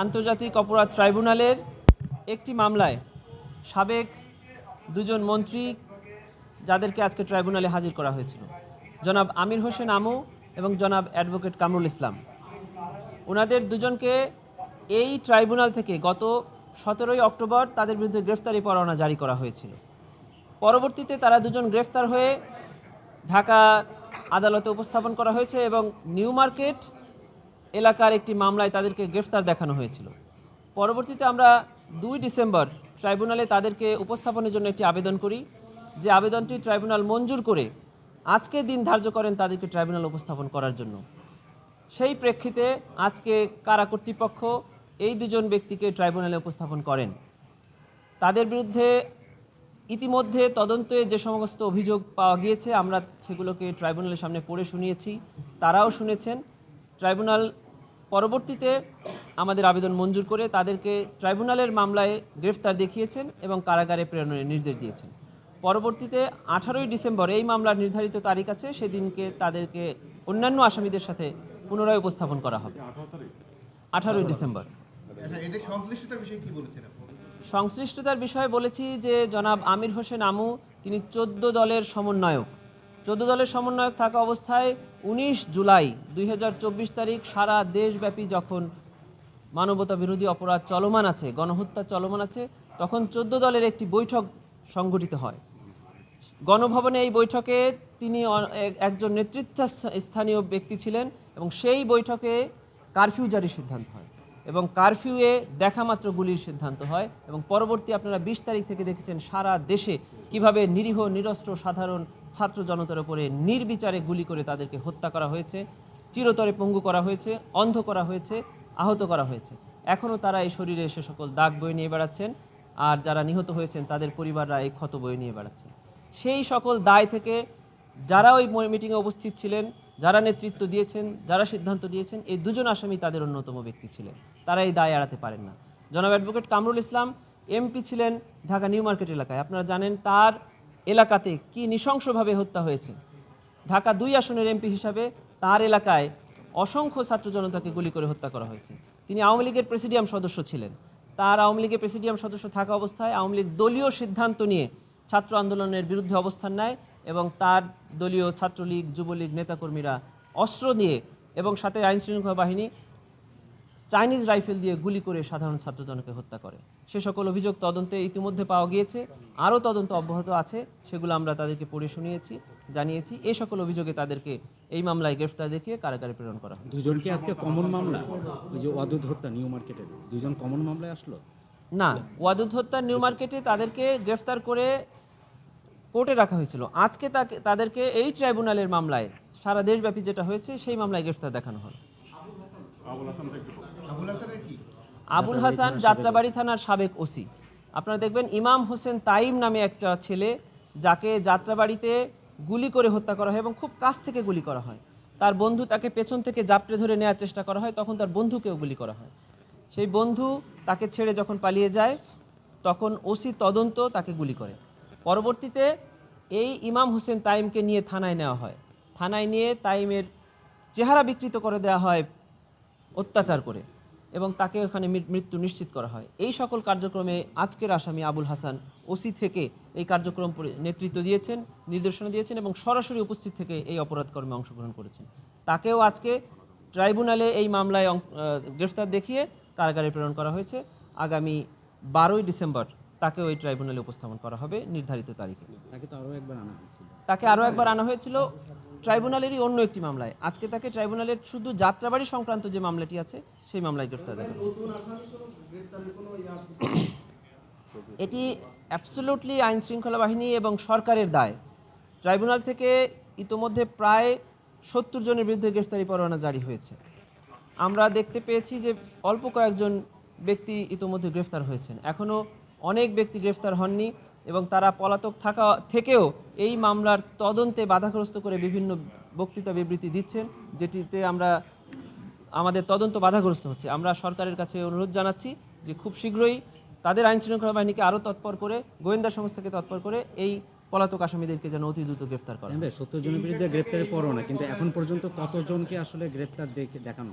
আন্তর্জাতিক অপরাধ ট্রাইব্যুনালের একটি মামলায় সাবেক দুজন মন্ত্রী যাদেরকে আজকে ট্রাইব্যুনালে হাজির করা হয়েছিল, জনাব আমির হোসেন আমু এবং জনাব অ্যাডভোকেট কামরুল ইসলাম, ওনাদের দুজনকে এই ট্রাইব্যুনাল থেকে গত 17 অক্টোবর তাদের বিরুদ্ধে গ্রেফতারি পরোয়ানা জারি করা হয়েছিল। পরবর্তীতে তারা দুজন গ্রেফতার হয়ে ঢাকা আদালতে উপস্থাপন করা হয়েছে এবং নিউ মার্কেট এলাকার একটি মামলায় তাদেরকে গ্রেফতার দেখানো হয়েছিল। পরবর্তীতে আমরা 2 ডিসেম্বর ট্রাইব্যুনালে তাদেরকে উপস্থাপনের জন্য একটি আবেদন করি, যে আবেদনটি ট্রাইব্যুনাল মঞ্জুর করে আজকে দিন ধার্য করেন তাদেরকে ট্রাইব্যুনাল উপস্থাপন করার জন্য। সেই প্রেক্ষিতে আজকে কারা কর্তৃপক্ষ এই দুজন ব্যক্তিকে ট্রাইব্যুনালে উপস্থাপন করেন। তাদের বিরুদ্ধে ইতিমধ্যে তদন্তে যে সমস্ত অভিযোগ পাওয়া গিয়েছে আমরা সেগুলোকে ট্রাইব্যুনালের সামনে পড়ে শুনিয়েছি, তারাও শুনেছেন। ট্রাইব্যুনাল পরবর্তীতে আমাদের আবেদন মঞ্জুর করে তাদেরকে ট্রাইব্যুনালের মামলায় গ্রেফতার দেখিয়েছেন এবং কারাগারে প্রেরণের নির্দেশ দিয়েছেন। পরবর্তীতে 18 ডিসেম্বর এই মামলার নির্ধারিত তারিখ আছে, সেদিনকে তাদেরকে অন্যান্য আসামিদের সাথে পুনরায় উপস্থাপন করা হবে। 18 ডিসেম্বর। সংশ্লিষ্টতার বিষয়ে বলেছি যে জনাব আমির হোসেন আমু তিনি 14 দলের সমন্বয়ক। 14 দলের সমন্বয়ক থাকা অবস্থায় 19 জুলাই 2024 তারিখ সারা দেশব্যাপী যখন মানবতা বিরোধী অপরাধ চলমান আছে, গণহত্যা চলমান আছে, তখন 14 দলের একটি বৈঠক সংগঠিত হয় গণভবনে। এই বৈঠকে তিনি একজন নেতৃত্বস্থানীয় ব্যক্তি ছিলেন এবং সেই বৈঠকে কারফিউ জারির সিদ্ধান্ত হয় এবং কারফিউয়ে দেখা মাত্র গুলির সিদ্ধান্ত হয় এবং পরবর্তী আপনারা 20 তারিখ থেকে দেখেছেন সারা দেশে কিভাবে নিরীহ নিরস্ত্র সাধারণ ছাত্র জনতার উপরে নির্বিচারে গুলি করে তাদেরকে হত্যা করা হয়েছে, চিরতরে পঙ্গু করা হয়েছে, অন্ধ করা হয়েছে, আহত করা হয়েছে। এখনও তারা এই শরীরে সে সকল দাগ বয়ে নিয়ে বেড়াচ্ছেন, আর যারা নিহত হয়েছেন তাদের পরিবাররা এই ক্ষত বয়ে নিয়ে বেড়াচ্ছেন। সেই সকল দায় থেকে যারা ওই মিটিংয়ে উপস্থিত ছিলেন, যারা নেতৃত্ব দিয়েছেন, যারা সিদ্ধান্ত দিয়েছেন, এই দুজন আসামি তাদের অন্যতম ব্যক্তি ছিলেন, তারা এই দায় এড়াতে পারেন না। জনাব অ্যাডভোকেট কামরুল ইসলাম এমপি ছিলেন ঢাকা নিউ মার্কেট এলাকায়। আপনারা জানেন তার এলাকাতে কি নৃশংসভাবে হত্যা হয়েছে। ঢাকা 2 আসনের এমপি হিসাবে তার এলাকায় অসংখ্য ছাত্র জনতাকে গুলি করে হত্যা করা হয়েছে। তিনি আওয়ামী লীগের প্রেসিডিয়াম সদস্য ছিলেন। তার আওয়ামী লীগের প্রেসিডিয়াম সদস্য থাকা অবস্থায় আওয়ামী লীগ দলীয় সিদ্ধান্ত নিয়ে ছাত্র আন্দোলনের বিরুদ্ধে অবস্থান নেয় এবং তার দলীয় ছাত্রলীগ যুবলীগ নেতাকর্মীরা অস্ত্র দিয়ে এবং সাথে আইনশৃঙ্খলা বাহিনী চাইনিজ রাইফেল দিয়ে গুলি করে সাধারণ ছাত্রজনকে হত্যা করে। সে সকল অভিযোগ তদন্তে ইতিমধ্যে পাওয়া গিয়েছে, আরও তদন্ত অব্যাহত আছে, সেগুলো আমরা তাদেরকে পড়ে শুনিয়েছি, জানিয়েছি। এই সকল অভিযোগে তাদেরকে এই মামলায় গ্রেফতার দেখিয়ে কারাগারে প্রেরণ করা হয়। দুজনকে আজকে কমন মামলা, ওই যে ওয়াদুদ হত্যা নিউ মার্কেটের দুজন কমন মামলায় আসলো না, ওয়াদুদ হত্যা নিউ মার্কেটে তাদেরকে গ্রেফতার করে কোর্টে রাখা হয়েছিল। আজকে তাদেরকে এই ট্রাইব্যুনালের মামলায় সারা দেশব্যাপী যেটা হয়েছে সেই মামলায় গ্রেফতার দেখানো হয়। আবুল হাসান যাত্রাবাড়ি থানার সাবেক ওসি। আপনারা দেখবেন ইমাম হোসেন তাইম নামে একটা ছেলে, যাকে যাত্রাবাড়িতে গুলি করে হত্যা করা হয় এবং খুব কাছ থেকে গুলি করা হয়। তার বন্ধু তাকে পেছন থেকে জাপটে ধরে নেওয়ার চেষ্টা করা হয়, তখন তার বন্ধুকেও গুলি করা হয়। সেই বন্ধু তাকে ছেড়ে যখন পালিয়ে যায় তখন ওসি তদন্ত তাকে গুলি করে। পরবর্তীতে এই ইমাম হোসেন তাইমকে নিয়ে থানায় নেওয়া হয়। থানায় নিয়ে তাইমের চেহারা বিকৃত করে দেওয়া হয় অত্যাচার করে এবং তাকে ওখানে মৃত্যু নিশ্চিত করা হয়। এই সকল কার্যক্রমে আজকের আসামি আবুল হাসান ওসি থেকে এই কার্যক্রম নেতৃত্ব দিয়েছেন, নির্দেশনা দিয়েছেন এবং সরাসরি উপস্থিত থেকে এই অপরাধ কর্মে অংশগ্রহণ করেছেন। তাকেও আজকে ট্রাইব্যুনালে এই মামলায় গ্রেফতার দেখিয়ে কারাগারে প্রেরণ করা হয়েছে। আগামী 12 ডিসেম্বর তাকেও এই ট্রাইব্যুনালে উপস্থাপন করা হবে নির্ধারিত তারিখে। তাকে আরও একবার আনা হয়েছিল ট্রাইব্যুনালেরই অন্য একটি মামলায়। আজকে তাকে ট্রাইব্যুনালের শুধু যাত্রাবাড়ি সংক্রান্ত যে মামলাটি আছে সেই মামলায় গ্রেফতার দেওয়া হবে। এটি অ্যাবসলিউটলি আইন শৃঙ্খলা বাহিনী এবং সরকারের দায়। ট্রাইব্যুনাল থেকে ইতোমধ্যে প্রায় 70 জনের বিরুদ্ধে গ্রেফতারি পরোয়ানা জারি হয়েছে। আমরা দেখতে পেয়েছি যে অল্প কয়েকজন ব্যক্তি ইতোমধ্যে গ্রেফতার হয়েছেন, এখনও অনেক ব্যক্তি গ্রেফতার হননি এবং তারা পলাতক থাকা থেকেও এই মামলার তদন্তে বাধাগ্রস্ত করে বিভিন্ন বক্তৃতা বিবৃতি দিচ্ছেন, যেটিতে আমাদের তদন্ত বাধাগ্রস্ত হচ্ছে। আমরা সরকারের কাছে অনুরোধ জানাচ্ছি যে খুব শীঘ্রই তাদের আইনশৃঙ্খলা বাহিনীকে আরও তৎপর করে, গোয়েন্দা সংস্থাকে তৎপর করে এই পলাতক আসামিদেরকে যেন অতি দ্রুত গ্রেফতার করা। 70 জনের বিরুদ্ধে গ্রেফতারের পরোয়ানা, কিন্তু এখন পর্যন্ত কতজনকে আসলে গ্রেফতার দেখানো?